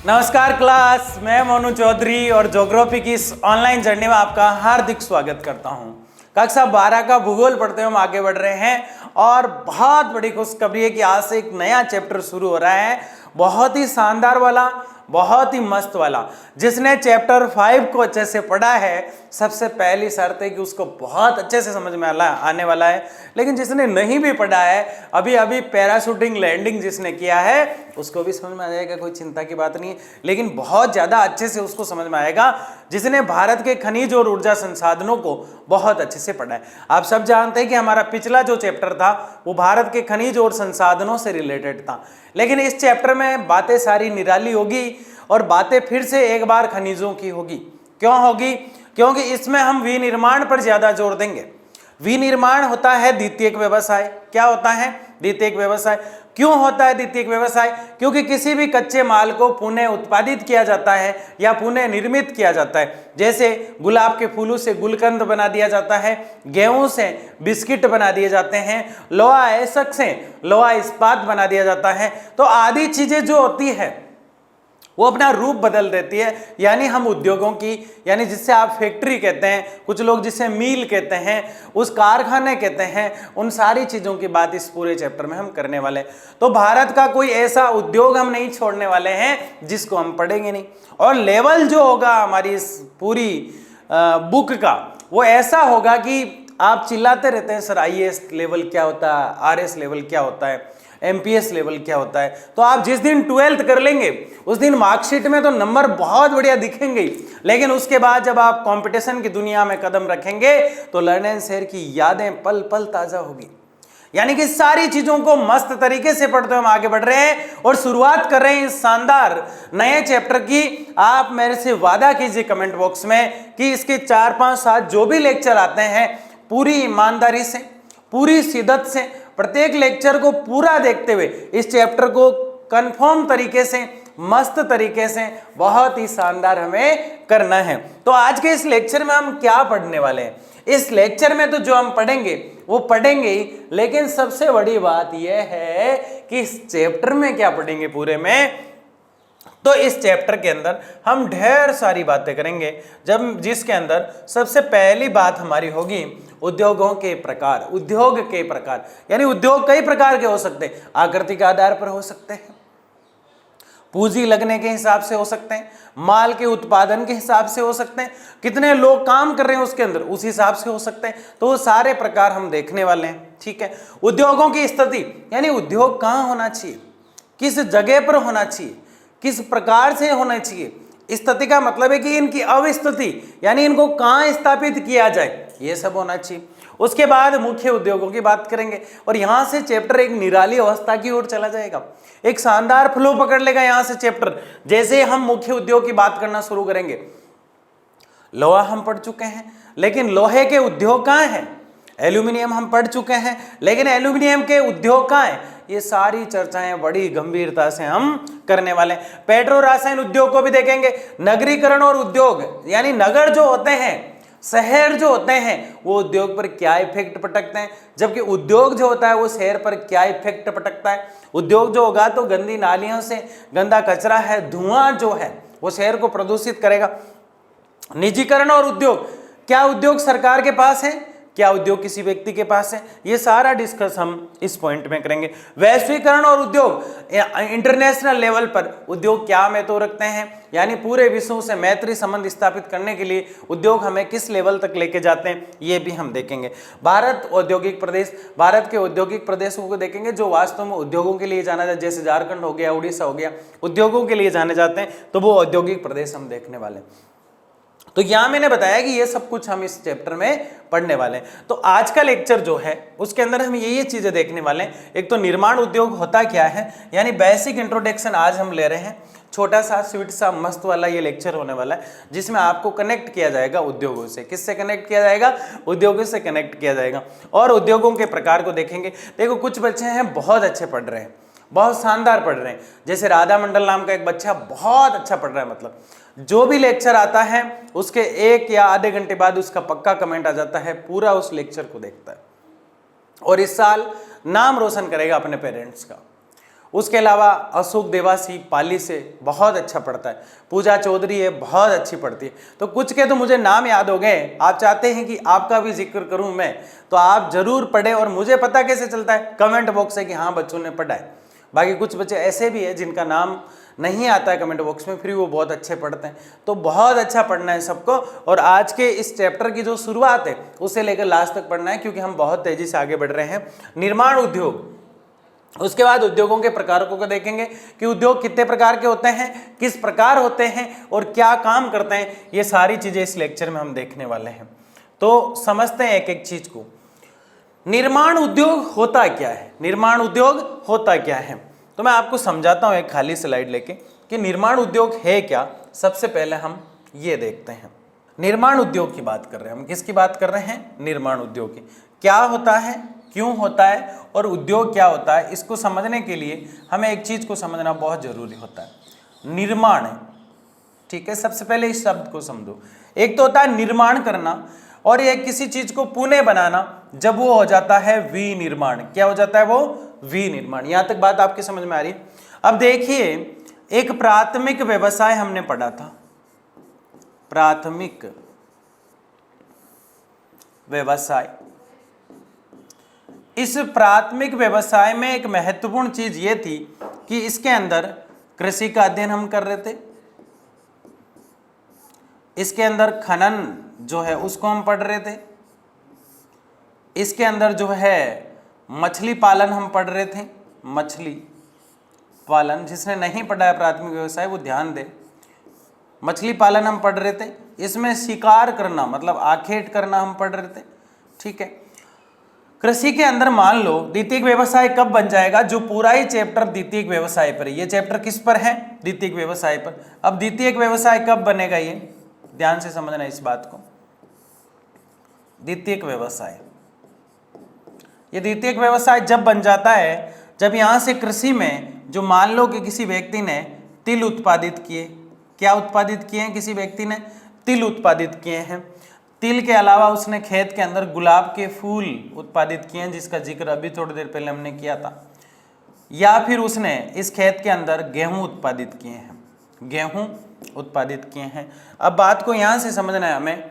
नमस्कार क्लास, मैं मोनू चौधरी और ज्योग्राफी की इस ऑनलाइन जर्नी में आपका हार्दिक स्वागत करता हूं। कक्षा 12 का भूगोल पढ़ते हुए हम आगे बढ़ रहे हैं और बहुत बड़ी खुशखबरी है कि आज से एक नया चैप्टर शुरू हो रहा है, बहुत ही शानदार वाला, बहुत ही मस्त वाला। जिसने चैप्टर 5 को अच्छे से पढ़ा है, सबसे पहली शर्त है कि उसको बहुत अच्छे से समझ में आने वाला है। लेकिन जिसने नहीं भी पढ़ा है, अभी अभी पैराशूटिंग लैंडिंग जिसने किया है, उसको भी समझ में आ जाएगा, कोई चिंता की बात नहीं है। लेकिन बहुत ज़्यादा अच्छे से उसको समझ में आएगा जिसने भारत के खनिज और ऊर्जा संसाधनों को बहुत अच्छे से पढ़ा है। आप सब जानते हैं कि हमारा पिछला जो चैप्टर था वो भारत के खनिज और संसाधनों से रिलेटेड था, लेकिन इस चैप्टर में बातें सारी निराली होगी और बातें फिर से एक बार खनिजों की होगी। क्यों होगी? क्योंकि इसमें हम विनिर्माण पर ज्यादा जोर देंगे। विनिर्माण होता है द्वितीयक व्यवसाय। क्या होता है? द्वितीयक व्यवसाय। क्यों होता है द्वितीयक व्यवसाय? क्योंकि किसी भी कच्चे माल को पुनः उत्पादित किया जाता है या पुनः निर्मित किया जाता है। जैसे गुलाब के फूलों से गुलकंद बना दिया जाता है, गेहूं से बिस्किट बना दिए जाते हैं, लोहा ऐसक से लोहा इस्पात बना दिया जाता है। तो आदि चीजें जो होती है वो अपना रूप बदल देती है। यानी हम उद्योगों की, यानी जिससे आप फैक्ट्री कहते हैं, कुछ लोग जिसे मिल कहते हैं, उस कारखाने कहते हैं, उन सारी चीज़ों की बात इस पूरे चैप्टर में हम करने वाले हैं। तो भारत का कोई ऐसा उद्योग हम नहीं छोड़ने वाले हैं जिसको हम पढ़ेंगे नहीं। और लेवल जो होगा हमारी इस पूरी बुक का, वो ऐसा होगा कि आप चिल्लाते रहते हैं, सर आईएएस लेवल क्या होता है, आरएस लेवल क्या होता है, एमपीएस लेवल क्या होता है। तो आप जिस दिन 12th कर लेंगे उस दिन मार्कशीट में तो नंबर बहुत बढ़िया दिखेंगे, लेकिन उसके बाद जब आप कंपटीशन की दुनिया में कदम रखेंगे तो लर्न शेयर की यादें पल पल ताजा होगी। यानी कि सारी चीजों को मस्त तरीके से पढ़ते हुए हम आगे बढ़ रहे हैं और शुरुआत कर रहे हैं इस शानदार नए चैप्टर की। आप मेरे से वादा कीजिए कमेंट बॉक्स में कि इसके 4, 5, 7 जो भी लेक्चर आते हैं, पूरी ईमानदारी से, पूरी शिद्दत से, प्रत्येक लेक्चर को पूरा देखते हुए इस चैप्टर को कंफर्म तरीके से, मस्त तरीके से, बहुत ही शानदार हमें करना है। तो आज के इस लेक्चर में हम क्या पढ़ने वाले हैं? इस लेक्चर में तो जो हम पढ़ेंगे वो पढ़ेंगे ही, लेकिन सबसे बड़ी बात यह है कि इस चैप्टर में क्या पढ़ेंगे पूरे में। तो इस चैप्टर के अंदर हम ढेर सारी बातें करेंगे, जिसके अंदर सबसे पहली बात हमारी होगी उद्योगों के प्रकार। उद्योग के प्रकार यानी उद्योग कई प्रकार के हो सकते हैं। आकृति के आधार पर हो सकते हैं, पूंजी लगने के हिसाब से हो सकते हैं, माल के उत्पादन के हिसाब से हो सकते हैं, कितने लोग काम कर रहे हैं उसके अंदर उस हिसाब से हो सकते हैं। तो वो सारे प्रकार हम देखने वाले हैं। ठीक है। उद्योगों की स्थिति यानी उद्योग कहाँ होना चाहिए, किस जगह पर होना चाहिए, किस प्रकार से होना चाहिए। स्थिति का मतलब है कि इनकी अवस्थिति यानी इनको कहाँ स्थापित किया जाए, ये सब होना चाहिए। उसके बाद मुख्य उद्योगों की बात करेंगे और यहां से चैप्टर एक निराली अवस्था की ओर चला जाएगा, एक शानदार फ्लो पकड़ लेगा यहां से चैप्टर। जैसे हम मुख्य उद्योग की बात करना शुरू करेंगे, लोहा हम पढ़ चुके हैं, लेकिन लोहे के उद्योग कहाँ हैं? एल्यूमिनियम हम पढ़ चुके हैं, लेकिन एल्यूमिनियम के उद्योग कहाँ हैं? ये सारी चर्चाएं बड़ी गंभीरता से हम करने वाले हैं। पेट्रो रासायन उद्योग को भी देखेंगे। नगरीकरण और उद्योग यानी नगर जो होते हैं, शहर जो होते हैं, वो उद्योग पर क्या इफेक्ट पटकते हैं, जबकि उद्योग जो होता है वो शहर पर क्या इफेक्ट पटकता है। उद्योग जो होगा तो गंदी नालियों से गंदा कचरा है, धुआं जो है वो शहर को प्रदूषित करेगा। निजीकरण और उद्योग, क्या उद्योग सरकार के पास है, क्या उद्योग किसी व्यक्ति के पास है, ये सारा डिस्कस हम इस पॉइंट में करेंगे। वैश्वीकरण और उद्योग, इंटरनेशनल लेवल पर उद्योग क्या महत्व रखते हैं, यानी पूरे विश्व से मैत्री संबंध स्थापित करने के लिए उद्योग हमें किस लेवल तक लेके जाते हैं, ये भी हम देखेंगे। भारत औद्योगिक प्रदेश, भारत के औद्योगिक प्रदेशों को देखेंगे जो वास्तव में उद्योगों के लिए जाना जाता, जैसे झारखंड हो गया, उड़ीसा हो गया, उद्योगों के लिए जाने जाते हैं, तो वो औद्योगिक प्रदेश हम देखने वाले हैं। तो यहां मैंने बताया कि ये सब कुछ हम इस चैप्टर में पढ़ने वाले हैं। तो आज का लेक्चर जो है उसके अंदर हम ये चीजें देखने वाले हैं। एक तो निर्माण उद्योग होता क्या है, यानी बेसिक इंट्रोडक्शन आज हम ले रहे हैं। छोटा सा स्वीट सा मस्त वाला ये लेक्चर होने वाला है, जिसमें आपको कनेक्ट किया जाएगा उद्योगों से। किससे कनेक्ट किया जाएगा? उद्योगों से कनेक्ट किया जाएगा। और उद्योगों के प्रकार को देखेंगे। देखो, कुछ बच्चे हैं बहुत अच्छे पढ़ रहे हैं, बहुत शानदार पढ़ रहे हैं। जैसे राधा मंडल नाम का एक बच्चा बहुत अच्छा पढ़ रहा है, मतलब जो भी लेक्चर आता है उसके 1 या आधे घंटे बाद उसका पक्का कमेंट आ जाता है, पूरा उस लेक्चर को देखता है और इस साल नाम रोशन करेगा अपने पेरेंट्स का। उसके अलावा अशोक देवासी पाली से बहुत अच्छा पढ़ता है, पूजा चौधरी है बहुत अच्छी पढ़ती है। तो कुछ के तो मुझे नाम याद हो गए, आप चाहते हैं कि आपका भी जिक्र करूं मैं, तो आप जरूर पढ़ें। और मुझे पता कैसे चलता है, कमेंट बॉक्स से कि हाँ बच्चों ने पढ़ा है। बाकी कुछ बच्चे ऐसे भी हैं जिनका नाम नहीं आता है कमेंट बॉक्स में, फिर वो बहुत अच्छे पढ़ते हैं। तो बहुत अच्छा पढ़ना है सबको, और आज के इस चैप्टर की जो शुरुआत है उसे लेकर लास्ट तक पढ़ना है, क्योंकि हम बहुत तेजी से आगे बढ़ रहे हैं। निर्माण उद्योग, उसके बाद उद्योगों के प्रकारों को देखेंगे कि उद्योग कितने प्रकार के होते हैं, किस प्रकार होते हैं और क्या काम करते हैं। ये सारी चीजें इस लेक्चर में हम देखने वाले हैं। तो समझते हैं एक एक चीज को। निर्माण उद्योग होता क्या है, निर्माण उद्योग होता क्या है, तो मैं आपको समझाता हूं एक खाली स्लाइड लेके कि निर्माण उद्योग है क्या। सबसे पहले हम ये देखते हैं, निर्माण उद्योग की बात कर रहे हैं हम। किसकी बात कर रहे हैं, निर्माण उद्योग की। क्या होता है, क्यों होता है और उद्योग क्या होता है, इसको समझने के लिए हमें एक चीज को समझना बहुत जरूरी होता है। निर्माण, ठीक है, सबसे पहले इस शब्द को समझो। एक तो होता है निर्माण करना, और एक किसी चीज को पुनः बनाना, जब वो हो जाता है विनिर्माण। क्या हो जाता है वो, विनिर्माण। यहां तक बात आपके समझ में आ रही है। अब देखिए, एक प्राथमिक व्यवसाय हमने पढ़ा था, प्राथमिक व्यवसाय। इस प्राथमिक व्यवसाय में एक महत्वपूर्ण चीज ये थी कि इसके अंदर कृषि का अध्ययन हम कर रहे थे, इसके अंदर खनन जो है उसको हम पढ़ रहे थे, इसके अंदर जो है मछली पालन हम पढ़ रहे थे, मछली पालन। जिसने नहीं पढ़ा है प्राथमिक व्यवसाय वो ध्यान दे, मछली पालन हम पढ़ रहे थे। इसमें शिकार करना मतलब आखेट करना हम पढ़ रहे थे, ठीक है। कृषि के अंदर मान लो द्वितीयक व्यवसाय कब बन जाएगा, जो पूरा ही चैप्टर द्वितीयक व्यवसाय पर है। ये चैप्टर किस पर है, द्वितीयक व्यवसाय पर। अब द्वितीयक व्यवसाय कब बनेगा, ये ध्यान से समझना इस बात को। द्वितीयक व्यवसाय, ये द्वितीयक व्यवसाय जब बन जाता है जब यहां से कृषि में जो मान लो कि किसी व्यक्ति ने तिल उत्पादित किए। क्या उत्पादित किए हैं, किसी व्यक्ति ने तिल उत्पादित किए हैं। तिल के अलावा उसने खेत के अंदर गुलाब के फूल उत्पादित किए हैं, जिसका जिक्र अभी थोड़ी देर पहले हमने किया था। या फिर उसने इस खेत के अंदर गेहूं उत्पादित किए हैं, गेहूं उत्पादित किए हैं। अब बात को यहाँ से समझना है हमें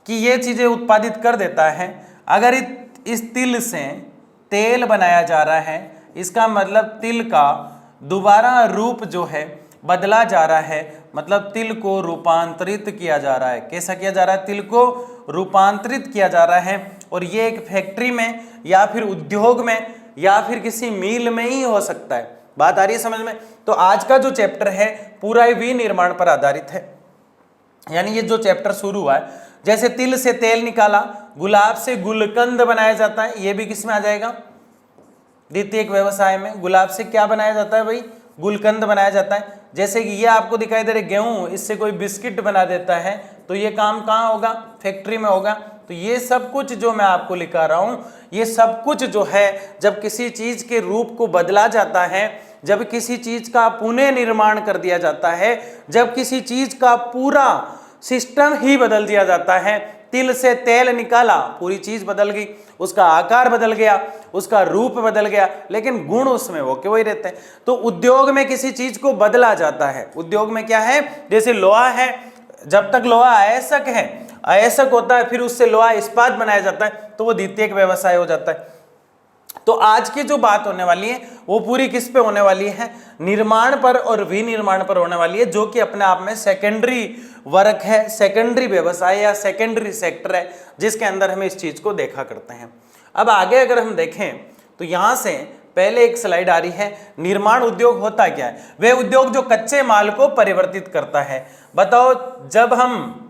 कि ये चीज़ें उत्पादित कर देता है। अगर इस तिल से तेल बनाया जा रहा है, इसका मतलब तिल का दोबारा रूप जो है बदला जा रहा है, मतलब तिल को रूपांतरित किया जा रहा है। कैसा किया जा रहा है, तिल को रूपांतरित किया जा रहा है। और ये एक फैक्ट्री में या फिर उद्योग में या फिर किसी मिल में ही हो सकता है। बात आ रही है समझ में। तो आज का जो चैप्टर है पूरा ही विनिर्माण पर आधारित है। यानी ये जो चैप्टर शुरू हुआ है, जैसे तिल से तेल निकाला, गुलाब से गुलकंद बनाया जाता है, ये भी किस में आ जाएगा, द्वितीयक व्यवसाय में। गुलाब से क्या बनाया जाता है भाई, गुलकंद बनाया जाता है। जैसे कि ये आपको दिखाई दे रहे गेहूं, इससे कोई बिस्किट बना देता है, तो ये काम कहाँ होगा, फैक्ट्री में होगा। तो ये सब कुछ जो मैं आपको लिखा रहा हूं, ये सब कुछ जो है जब किसी चीज के रूप को बदला जाता है, जब किसी चीज का पुनः निर्माण कर दिया जाता है, जब किसी चीज का पूरा सिस्टम ही बदल दिया जाता है। तिल से तेल निकाला, पूरी चीज बदल गई, उसका आकार बदल गया, उसका रूप बदल गया, लेकिन गुण उसमें वो के वही रहते हैं। तो उद्योग में किसी चीज को बदला जाता है। उद्योग में क्या है, जैसे लोहा है, जब तक लोहा अयस्क है, अयस्क होता है, फिर उससे लोहा इस्पात बनाया जाता है, तो वो द्वितीयक व्यवसाय हो जाता है। तो आज की जो बात होने वाली है वो पूरी किस पे होने वाली है, निर्माण पर और विनिर्माण पर होने वाली है, जो कि अपने आप में सेकेंडरी वर्क है, सेकेंडरी व्यवसाय या सेकेंडरी सेक्टर है, जिसके अंदर हम इस चीज को देखा करते हैं। अब आगे अगर हम देखें तो यहां से पहले एक स्लाइड आ रही है, निर्माण उद्योग होता क्या है। वह उद्योग जो कच्चे माल को परिवर्तित करता है। बताओ, जब हम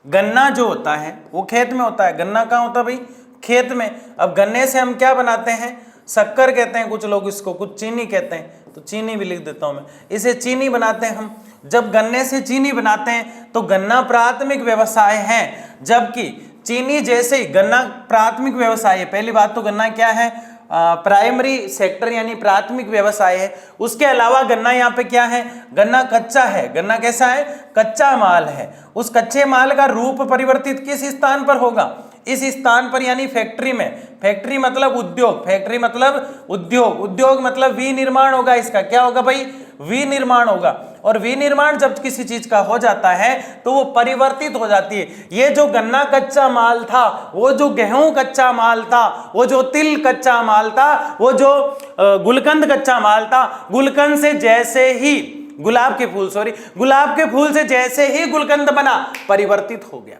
गन्ना जो होता है वो खेत में होता है, गन्ना कहाँ होता है भाई, खेत में। अब गन्ने से हम क्या बनाते हैं, शक्कर कहते हैं कुछ लोग इसको, कुछ चीनी कहते हैं, तो चीनी भी लिख देता हूं मैं, इसे चीनी बनाते हैं हम। जब गन्ने से चीनी बनाते हैं तो गन्ना प्राथमिक व्यवसाय है, जबकि चीनी जैसे ही गन्ना प्राथमिक व्यवसाय है। पहली बात तो गन्ना क्या है, प्राइमरी सेक्टर यानी प्राथमिक व्यवसाय है। उसके अलावा गन्ना यहाँ पे क्या है, गन्ना कच्चा है। गन्ना कैसा है, कच्चा माल है। उस कच्चे माल का रूप परिवर्तित किस स्थान पर होगा, इस स्थान पर यानी फैक्ट्री में, फैक्ट्री मतलब उद्योग, फैक्ट्री मतलब उद्योग, उद्योग मतलब विनिर्माण होगा इसका, क्या होगा भाई, विनिर्माण होगा। और विनिर्माण जब किसी चीज का हो जाता है तो वो परिवर्तित हो जाती है। ये जो गन्ना कच्चा माल था, वो जो गेहूं कच्चा माल था, वो जो तिल कच्चा माल था, वो जो गुलकंद कच्चा माल था, गुलकंद से जैसे ही गुलाब के फूल से जैसे ही गुलकंद बना, परिवर्तित हो गया।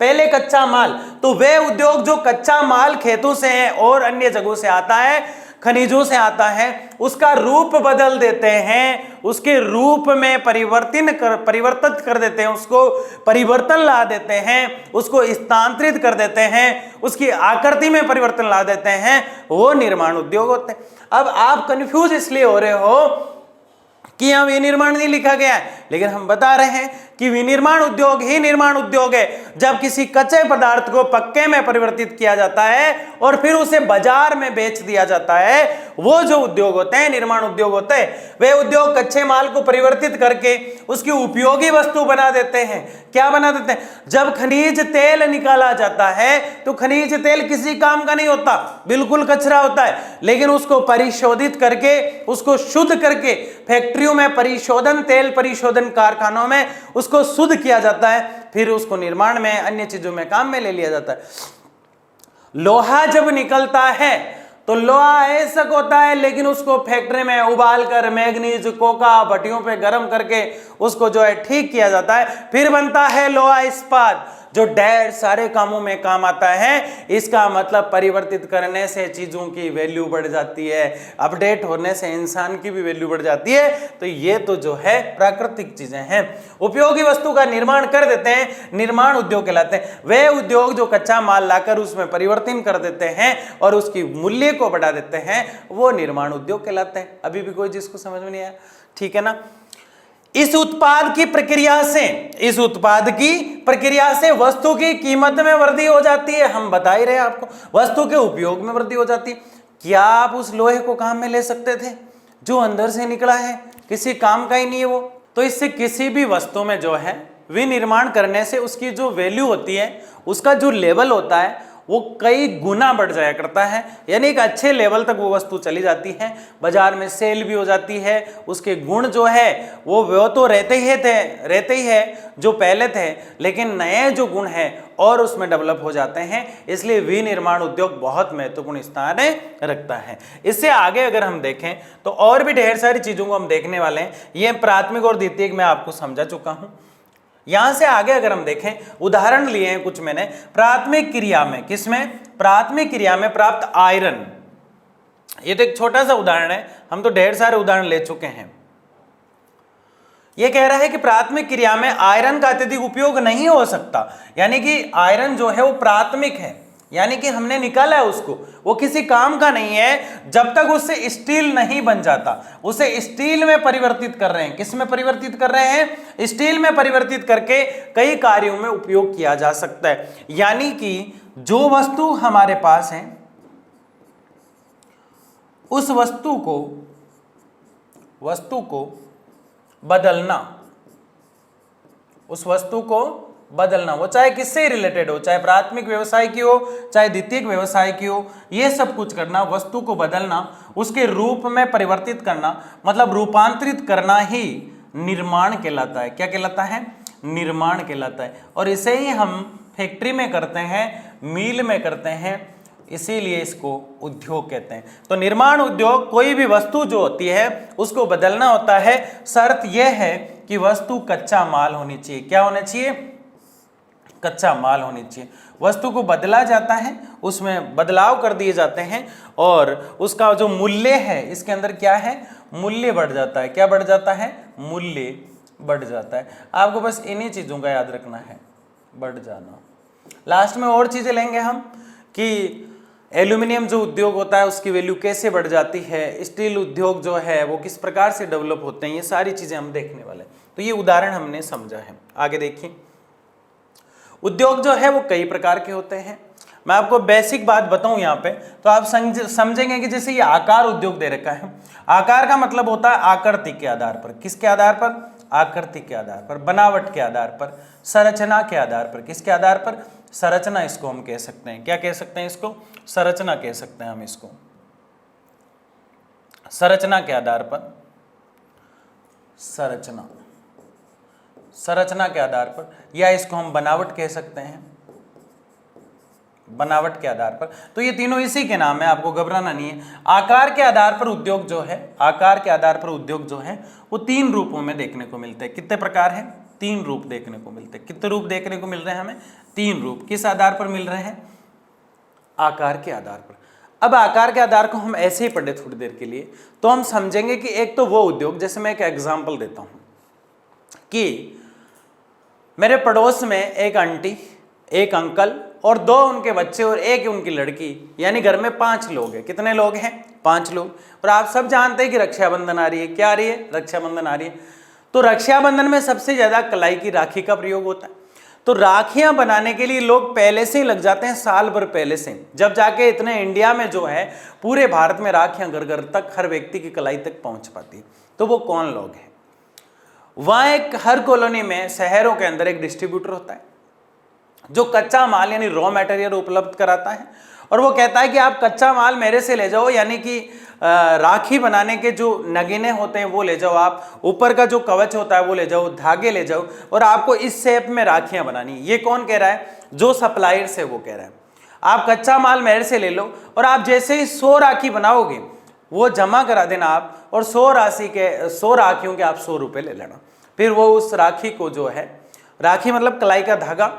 पहले कच्चा माल, तो वे उद्योग जो कच्चा माल खेतों से है और अन्य जगहों से आता है, खनिजों से आता है, उसका रूप बदल देते हैं, उसके रूप में परिवर्तित कर देते हैं, उसको परिवर्तन ला देते हैं, उसको स्थानांतरित कर देते हैं, उसकी आकृति में परिवर्तन ला देते हैं, वो निर्माण उद्योग होते हैं। अब आप कंफ्यूज इसलिए हो रहे हो कि यहाँ विनिर्माण नहीं लिखा गया है, लेकिन हम बता रहे हैं कि विनिर्माण उद्योग ही निर्माण उद्योग है जब किसी कच्चे पदार्थ को पक्के में परिवर्तित किया जाता है और फिर उसे बाजार में बेच दिया जाता है। वो जो उद्योग होते हैं निर्माण उद्योग होते हैं, वे उद्योग कच्चे माल को परिवर्तित करके उसकी उपयोगी वस्तु बना देते हैं। क्या बना देते हैं? जब खनिज तेल निकाला जाता है तो खनिज तेल किसी काम का नहीं होता, बिल्कुल कचरा होता है, लेकिन उसको परिशोधित करके, उसको शुद्ध करके फैक्ट्रियों में परिशोधन, तेल परिशोधन कारखानों में उसको शुद्ध किया जाता है, फिर उसको निर्माण में अन्य चीजों में काम में ले लिया जाता है। लोहा जब निकलता है तो लोहा ऐसा होता है, लेकिन उसको फैक्ट्री में उबाल कर मैग्नीज, कोका, भट्टियों पे गर्म करके उसको जो है ठीक किया जाता है, फिर बनता है लोहा इस्पात, जो ढेर सारे कामों में काम आता है। इसका मतलब परिवर्तित करने से चीजों की वैल्यू बढ़ जाती है, अपडेट होने से इंसान की भी वैल्यू बढ़ जाती है। तो ये तो जो है प्राकृतिक चीजें हैं। उपयोगी वस्तु का निर्माण कर देते हैं, निर्माण उद्योग कहलाते हैं। वे उद्योग जो कच्चा माल लाकर उसमें परिवर्तन कर देते हैं और उसकी मूल्य को बढ़ा देते हैं, वो निर्माण उद्योग कहलाते हैं। अभी भी कोई जिसको समझ में नहीं आया? ठीक है ना। इस उत्पाद की प्रक्रिया से वस्तु की कीमत में वृद्धि हो जाती है। हम बता ही रहे हैं आपको, वस्तु के उपयोग में वृद्धि हो जाती है। क्या आप उस लोहे को काम में ले सकते थे जो अंदर से निकला है? किसी काम का ही नहीं है वो। तो इससे किसी भी वस्तु में जो है विनिर्माण करने से उसकी जो वैल्यू होती है, उसका जो लेवल होता है, वो कई गुना बढ़ जाया करता है। यानी एक अच्छे लेवल तक वो वस्तु चली जाती है, बाजार में सेल भी हो जाती है। उसके गुण जो है वो तो रहते ही है जो पहले थे, लेकिन नए जो गुण हैं और उसमें डेवलप हो जाते हैं। इसलिए विनिर्माण उद्योग बहुत महत्वपूर्ण स्थान रखता है। इससे आगे अगर हम देखें तो और भी ढेर सारी चीजों को हम देखने वाले हैं। ये प्राथमिक और द्वितीयक मैं आपको समझा चुका हूं। यहां से आगे अगर हम देखें, उदाहरण लिए हैं कुछ मैंने प्राथमिक क्रिया में। किसमें? प्राथमिक क्रिया में प्राप्त आयरन। ये तो एक छोटा सा उदाहरण है, हम तो ढेर सारे उदाहरण ले चुके हैं। ये कह रहा है कि प्राथमिक क्रिया में आयरन का अत्यधिक उपयोग नहीं हो सकता, यानी कि आयरन जो है वो प्राथमिक है, यानी कि हमने निकाला है उसको, वो किसी काम का नहीं है जब तक उससे स्टील नहीं बन जाता। उसे स्टील में परिवर्तित कर रहे हैं। किस में परिवर्तित कर रहे हैं? स्टील में परिवर्तित करके कई कार्यों में उपयोग किया जा सकता है। यानी कि जो वस्तु हमारे पास है उस वस्तु को बदलना, उस वस्तु को बदलना, वो चाहे किससे रिलेटेड हो, चाहे प्राथमिक व्यवसाय की हो, चाहे द्वितीयक व्यवसाय की हो, ये सब कुछ करना, वस्तु को बदलना, उसके रूप में परिवर्तित करना, मतलब रूपांतरित करना ही निर्माण कहलाता है। क्या कहलाता है? निर्माण कहलाता है। और इसे ही हम फैक्ट्री में करते हैं, मिल में करते हैं, इसीलिए इसको उद्योग कहते हैं। तो निर्माण उद्योग कोई भी वस्तु जो होती है उसको बदलना होता है। शर्त यह है कि वस्तु कच्चा माल होनी चाहिए। क्या होना चाहिए? कच्चा माल होनी चाहिए। वस्तु को बदला जाता है, उसमें बदलाव कर दिए जाते हैं और उसका जो मूल्य है, इसके अंदर क्या है? मूल्य बढ़ जाता है। क्या बढ़ जाता है? मूल्य बढ़ जाता है। आपको बस इन्हीं चीज़ों का याद रखना है, बढ़ जाना। लास्ट में और चीज़ें लेंगे हम कि एल्यूमिनियम जो उद्योग होता है उसकी वैल्यू कैसे बढ़ जाती है, स्टील उद्योग जो है वो किस प्रकार से डेवलप होते हैं, ये सारी चीज़ें हम देखने वाले हैं। तो ये उदाहरण हमने समझा है। आगे देखिए, उद्योग जो है वो कई प्रकार के होते हैं। मैं आपको बेसिक बात बताऊं यहाँ पे तो आप समझेंगे कि जैसे ये आकार उद्योग दे रखा है। आकार का मतलब होता है आकृति के आधार पर। किसके आधार पर? आकृति के आधार पर, बनावट के आधार पर, संरचना के आधार पर। किसके आधार पर? संरचना इसको हम कह सकते हैं। क्या कह सकते हैं इसको? संरचना कह सकते हैं हम इसको। संरचना के आधार पर, संरचना के आधार पर, या इसको हम बनावट कह सकते हैं, बनावट के आधार पर। तो ये तीनों इसी के नाम है, आपको घबराना नहीं है। आकार के आधार पर उद्योग जो है, आकार के आधार पर उद्योग जो है वो 3 रूपों में देखने को मिलते हैं। कितने प्रकार हैं? 3 रूप देखने को मिलते हैं। कितने रूप देखने को मिल रहे हैं हमें? 3 रूप। किस आधार पर मिल रहे हैं? आकार के आधार पर। अब आकार के आधार को हम ऐसे ही पढ़े थोड़ी देर के लिए, तो हम समझेंगे कि एक तो वो उद्योग, जैसे मैं एक एग्जाम्पल देता हूं कि मेरे पड़ोस में एक आंटी, एक अंकल और 2 उनके बच्चे और एक उनकी लड़की, यानी घर में 5 लोग हैं। कितने लोग हैं? 5 लोग। और आप सब जानते हैं कि रक्षाबंधन आ रही है। क्या आ रही है? रक्षाबंधन आ रही है। तो रक्षाबंधन में सबसे ज्यादा कलाई की राखी का प्रयोग होता है। तो राखियां बनाने के लिए लोग पहले से ही लग जाते हैं, साल भर पहले से, जब जाके इतने इंडिया में जो है पूरे भारत में राखियां घर घर तक, हर व्यक्ति की कलाई तक पहुंच पाती है। तो वो कौन लोग हैं? वहां एक, हर कॉलोनी में, शहरों के अंदर एक डिस्ट्रीब्यूटर होता है जो कच्चा माल यानी रॉ मटेरियल उपलब्ध कराता है, और वो कहता है कि आप कच्चा माल मेरे से ले जाओ, यानी कि राखी बनाने के जो नगीने होते हैं वो ले जाओ, आप ऊपर का जो कवच होता है वो ले जाओ, धागे ले जाओ, और आपको इस शेप में राखियां बनानी। ये कौन कह रहा है? जो सप्लायर से वो कह रहा है आप कच्चा माल मेरे से ले लो, और आप जैसे ही 100 राखी बनाओगे वो जमा करा देना आप, और 100 राखियों के आप 100 रुपये ले लेना। फिर वो उस राखी को जो है, राखी मतलब कलाई का धागा,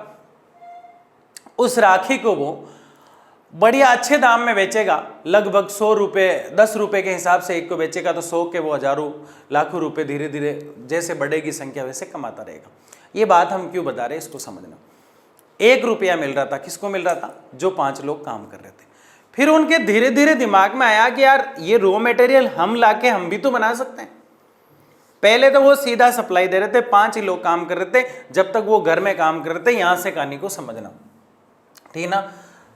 उस राखी को वो बढ़िया अच्छे दाम में बेचेगा, लगभग 100 रुपये, 10 रुपये के हिसाब से एक को बेचेगा, तो 100 के वो हजारों लाखों रुपए धीरे धीरे जैसे बढ़ेगी संख्या वैसे कमाता रहेगा। ये बात हम क्यों बता रहे हैं इसको समझना। 1 रुपया मिल रहा था, किसको मिल रहा था? जो 5 लोग काम कर रहे थे। फिर उनके धीरे धीरे दिमाग में आया कि यार ये रॉ मटेरियल हम लाके हम भी तो बना सकते हैं। पहले तो वो सीधा सप्लाई दे रहे थे, 5 ही लोग काम कर रहे थे, जब तक वो घर में काम कर रहे थे। यहां से कहानी को समझना, ठीक ना।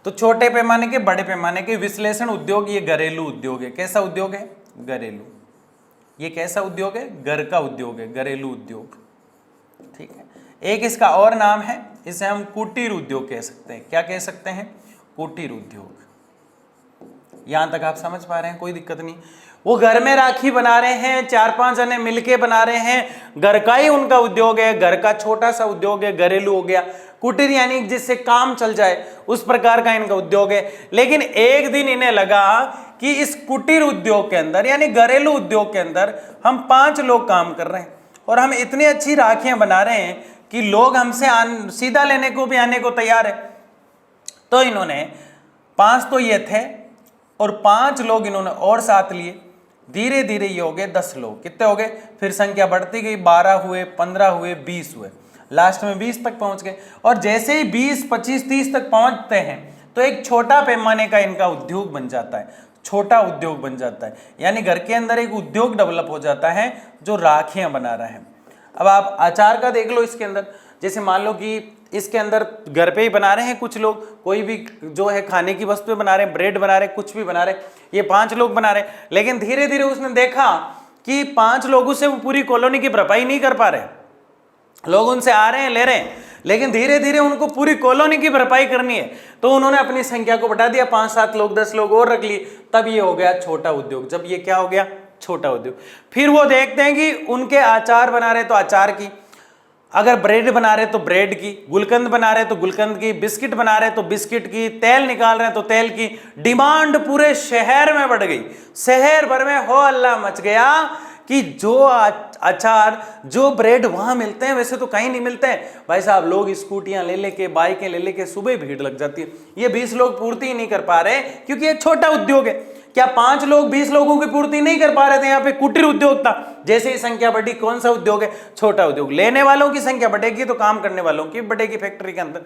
तो छोटे पैमाने के, बड़े पैमाने के विश्लेषण उद्योग, ये घरेलू उद्योग है। कैसा उद्योग है? घरेलू। ये कैसा उद्योग है? घर का उद्योग है, घरेलू उद्योग, ठीक है। एक इसका और नाम है, इसे हम कुटीर उद्योग कह सकते हैं। क्या कह सकते हैं? कुटीर उद्योग। यहां तक आप समझ पा रहे हैं? कोई दिक्कत नहीं। वो घर में राखी बना रहे हैं, 4-5 जने मिलके बना रहे हैं, घर का ही उनका उद्योग है, घर का छोटा सा उद्योग है, घरेलू हो गया। कुटीर यानी जिससे काम चल जाए, उस प्रकार का इनका उद्योग है। लेकिन एक दिन इन्हें लगा कि इस कुटीर उद्योग के अंदर यानी घरेलू उद्योग के अंदर हम 5 लोग काम कर रहे हैं, और हम इतनी अच्छी राखियां बना रहे हैं कि लोग हमसे सीधा लेने को भी आने को तैयार है। तो इन्होंने 5 तो ये थे, और 5 लोग इन्होंने और साथ लिए। धीरे धीरे ये हो गए 10 लोग। कितने हो गए? फिर संख्या बढ़ती गई, 12 हुए, 15 हुए, 20 हुए, लास्ट में 20 तक पहुंच गए। और जैसे ही 20, 25, 30 तक पहुंचते हैं तो एक छोटा पैमाने का इनका उद्योग बन जाता है, छोटा उद्योग बन जाता है। यानी घर के अंदर एक उद्योग डेवलप हो जाता है जो राखियां बना रहा है। अब आप अचार का देख लो, इसके अंदर जैसे मान लो कि इसके अंदर घर पे ही बना रहे हैं कुछ लोग, कोई भी जो है खाने की वस्तुएं बना रहे हैं, ब्रेड बना रहे हैं, कुछ भी बना रहे हैं, ये 5 लोग बना रहे हैं। लेकिन धीरे धीरे उसने देखा कि 5 लोगों से वो पूरी कॉलोनी की भरपाई नहीं कर पा रहे। लोग उनसे आ रहे हैं, ले रहे हैं, लेकिन धीरे धीरे उनको पूरी कॉलोनी की भरपाई करनी है। तो उन्होंने अपनी संख्या को बढ़ा दिया, 5-7 लोग, 10 लोग और रख लिए। तब ये हो गया छोटा उद्योग। जब ये क्या हो गया? छोटा उद्योग। फिर वो देखते हैं कि उनके अचार बना रहे तो अचार की, अगर ब्रेड बना रहे तो ब्रेड की, गुलकंद बना रहे तो गुलकंद की, बिस्किट बना रहे तो बिस्किट की, तेल निकाल रहे तो तेल की। डिमांड पूरे शहर में बढ़ गई। शहर भर में हो हल्ला मच गया कि जो अचार, जो ब्रेड वहां मिलते हैं वैसे तो कहीं नहीं मिलते हैं। भाई साहब, लोग स्कूटियां ले लेके, बाइकें ले लेके सुबह भीड़ लग जाती है। ये 20 लोग पूर्ति ही नहीं कर पा रहे क्योंकि ये छोटा उद्योग है। क्या 5 लोग 20 लोगों की पूर्ति नहीं कर पा रहे थे? यहाँ पे कुटीर उद्योग था। जैसे ही संख्या बढ़ी, कौन सा उद्योग है? छोटा उद्योग। लेने वालों की संख्या बढ़ेगी तो काम करने वालों की बढ़ेगी फैक्ट्री के अंदर।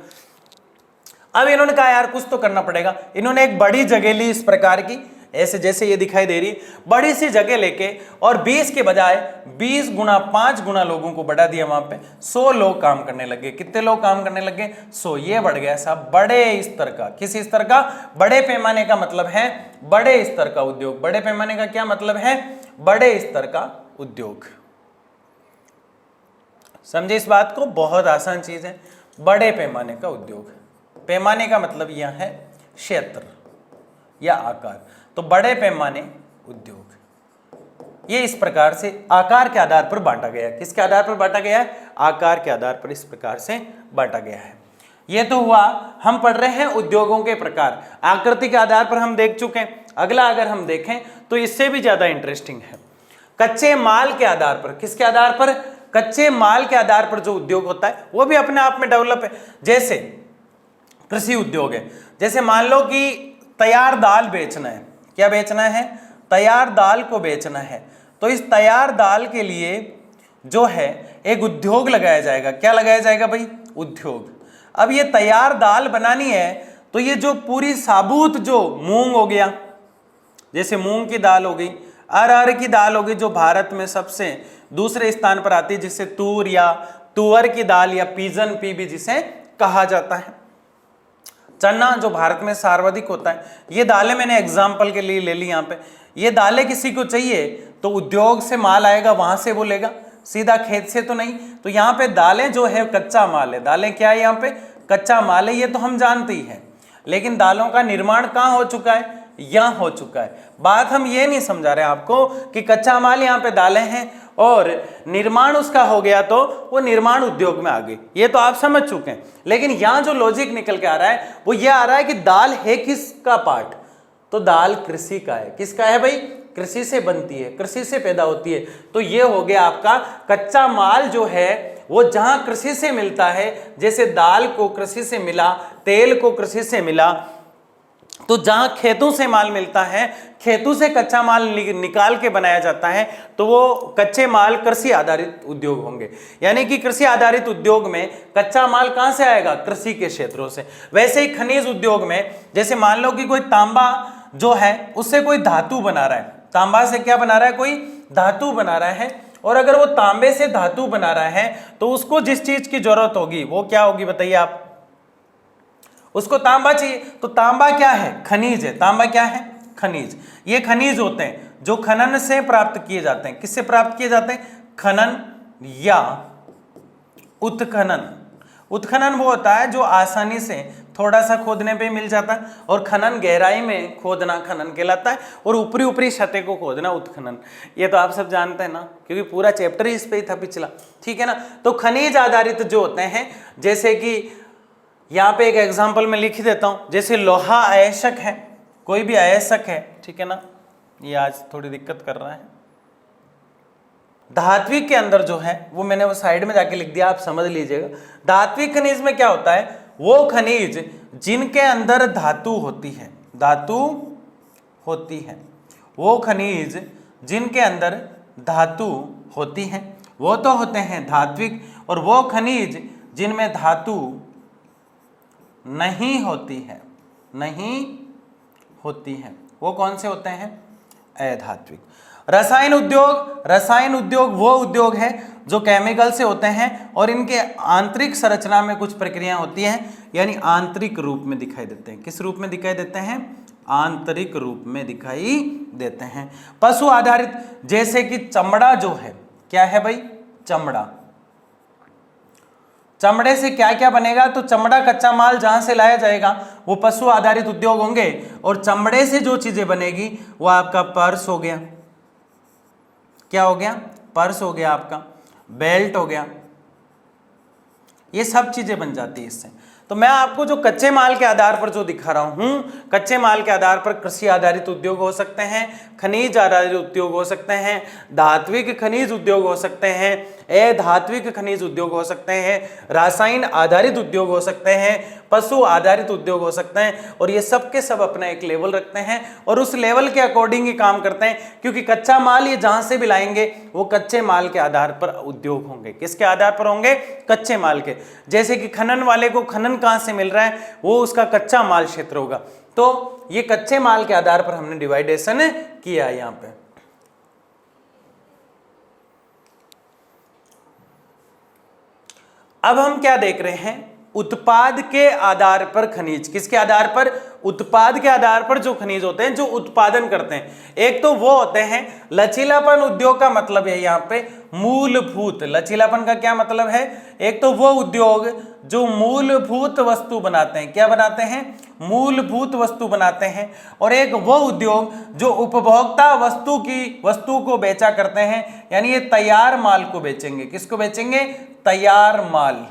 अब इन्होंने कहा यार कुछ तो करना पड़ेगा। इन्होंने एक बड़ी जगह ली इस प्रकार की, ऐसे जैसे ये दिखाई दे रही, बड़ी सी जगह लेके, और 20 के बजाय 20 गुना 5 गुना लोगों को बढ़ा दिया। वहां पे 100 लोग काम करने लगे। कितने लोग काम करने लगे? 100। ये बढ़ गया साहब बड़े स्तर का। किस स्तर का? बड़े पैमाने का मतलब है बड़े स्तर का उद्योग। बड़े पैमाने का क्या मतलब है? बड़े स्तर का उद्योग। समझे इस बात को? बहुत आसान चीज है, बड़े पैमाने का उद्योग। पैमाने का मतलब यह है क्षेत्र या आकार। तो बड़े पैमाने उद्योग, ये इस प्रकार से आकार के आधार पर बांटा गया है। किसके आधार पर बांटा गया है? आकार के आधार पर इस प्रकार से बांटा गया है। ये तो हुआ, हम पढ़ रहे हैं उद्योगों के प्रकार, आकृति के आधार पर हम देख चुके हैं। अगला अगर हम देखें तो इससे भी ज्यादा इंटरेस्टिंग है, कच्चे माल के आधार पर। किसके आधार पर? कच्चे माल के आधार पर जो उद्योग होता है वो भी अपने आप में डेवलप है। जैसे कृषि उद्योग है, जैसे मान लो कि तैयार दाल बेचना है। क्या बेचना है? तैयार दाल को बेचना है। तो इस तैयार दाल के लिए जो है एक उद्योग लगाया जाएगा। क्या लगाया जाएगा भाई? उद्योग। अब ये तैयार दाल बनानी है तो ये जो पूरी साबुत जो मूंग हो गया, जैसे मूंग की दाल हो गई, अरहर की दाल हो गई जो भारत में सबसे दूसरे स्थान पर आती है, जिसे तूर या तुअर की दाल या पिजन पी भी जिसे कहा जाता है, चना जो भारत में सर्वाधिक होता है। ये दालें मैंने एग्जाम्पल के लिए ले ली यहाँ पे। ये दालें किसी को चाहिए तो उद्योग से माल आएगा, वहां से वो लेगा, सीधा खेत से तो नहीं। तो यहाँ पे दालें जो है कच्चा माल है। दालें क्या है? यहाँ पे कच्चा माल है, ये तो हम जानते ही हैं। लेकिन दालों का निर्माण कहाँ हो चुका है? यहाँ हो चुका है। बात हम ये नहीं समझा रहे आपको कि कच्चा माल यहाँ पे दालें हैं और निर्माण उसका हो गया तो वो निर्माण उद्योग में आ गई, ये तो आप समझ चुके हैं। लेकिन यहाँ जो लॉजिक निकल के आ रहा है वो ये आ रहा है कि दाल है किसका पार्ट? तो दाल कृषि का है। किसका है भाई? कृषि से बनती है, कृषि से पैदा होती है। तो ये हो गया आपका कच्चा माल जो है वो जहां कृषि से मिलता है, जैसे दाल को कृषि से मिला, तेल को कृषि से मिला, तो जहां खेतों से माल मिलता है, खेतों से कच्चा माल निकाल के बनाया जाता है, तो वो कच्चे माल कृषि आधारित उद्योग होंगे। यानी कि कृषि आधारित उद्योग में कच्चा माल कहां से आएगा? कृषि के क्षेत्रों से। वैसे ही खनिज उद्योग में, जैसे मान लो कि कोई तांबा जो है उससे कोई धातु बना रहा है, तांबा से क्या बना रहा है? कोई धातु बना रहा है। और अगर वो तांबे से धातु बना रहा है तो उसको जिस चीज की जरूरत होगी वो क्या होगी बताइए आप? उसको तांबा चाहिए। तो तांबा क्या है? खनिज है। तांबा क्या है? खनिज। ये खनिज होते हैं जो खनन से प्राप्त किए जाते हैं। किससे प्राप्त किए जाते हैं? खनन या उत्खनन। उत्खनन वो होता है जो आसानी से थोड़ा सा खोदने पे मिल जाता है, और खनन गहराई में खोदना खनन कहलाता है, और ऊपरी ऊपरी सतह को खोदना उत्खनन। ये तो आप सब जानते हैं ना, क्योंकि पूरा चैप्टर ही इस पे ही था पिछला, ठीक है ना। तो खनिज आधारित जो होते हैं, जैसे कि यहाँ पे एक एग्जाम्पल में लिख देता हूँ, जैसे लोहा अयस्क है, कोई भी अयस्क है, ठीक है ना। ये आज थोड़ी दिक्कत कर रहा है। धात्विक के अंदर जो है वो मैंने वो साइड में जाके लिख दिया, आप समझ लीजिएगा। धात्विक खनिज में क्या होता है? वो खनिज जिनके अंदर धातु होती है, धातु होती है, वो खनिज जिनके अंदर धातु होती है वो तो होते हैं धात्विक। और वो खनिज जिनमें धातु नहीं होती है, नहीं होती है, वो कौन से होते हैं? अधात्विक। रसायन उद्योग, रसायन उद्योग वो उद्योग है जो केमिकल से होते हैं और इनके आंतरिक संरचना में कुछ प्रक्रियाएं होती हैं, यानी आंतरिक रूप में दिखाई देते हैं। किस रूप में दिखाई देते हैं? आंतरिक रूप में दिखाई देते हैं। पशु आधारित, जैसे कि चमड़ा जो है, क्या है भाई? चमड़ा। चमड़े से क्या क्या बनेगा? तो चमड़ा कच्चा माल जहां से लाया जाएगा वो पशु आधारित उद्योग होंगे, और चमड़े से जो चीजें बनेगी वो आपका पर्स हो गया, क्या हो गया? पर्स हो गया, आपका बेल्ट हो गया, ये सब चीजें बन जाती है इससे। तो मैं आपको जो कच्चे माल के आधार पर जो दिखा रहा हूं, कच्चे माल के आधार पर कृषि आधारित उद्योग हो सकते हैं, खनिज आधारित उद्योग हो सकते हैं, धात्विक खनिज उद्योग हो सकते हैं, अधात्विक खनिज उद्योग हो सकते हैं, रासायन आधारित उद्योग हो सकते हैं, पशु आधारित उद्योग हो सकते हैं, और ये सब के सब अपना एक लेवल रखते हैं और उस लेवल के अकॉर्डिंग ही काम करते हैं, क्योंकि कच्चा माल ये जहां से भी लाएंगे वो कच्चे माल के आधार पर उद्योग होंगे। किसके आधार पर होंगे? कच्चे माल के। जैसे कि खनन वाले को खनन कहां से मिल रहा है? वो उसका कच्चा माल क्षेत्र होगा। तो ये कच्चे माल के आधार पर हमने डिवाइडेशन किया है यहां पे। अब हम क्या देख रहे हैं? उत्पाद के आधार पर खनिज। किसके आधार पर? उत्पाद के आधार पर जो खनिज होते हैं जो उत्पादन करते हैं। एक तो वो होते हैं लचीलापन उद्योग का मतलब है यहाँ पे मूलभूत, लचीलापन का क्या मतलब है? एक तो वो उद्योग जो मूलभूत वस्तु बनाते हैं, क्या बनाते हैं? मूलभूत वस्तु बनाते हैं। और एक वो उद्योग जो उपभोक्ता वस्तु को बेचा करते हैं, यानी ये तैयार माल को बेचेंगे। किसको बेचेंगे? तैयार माल।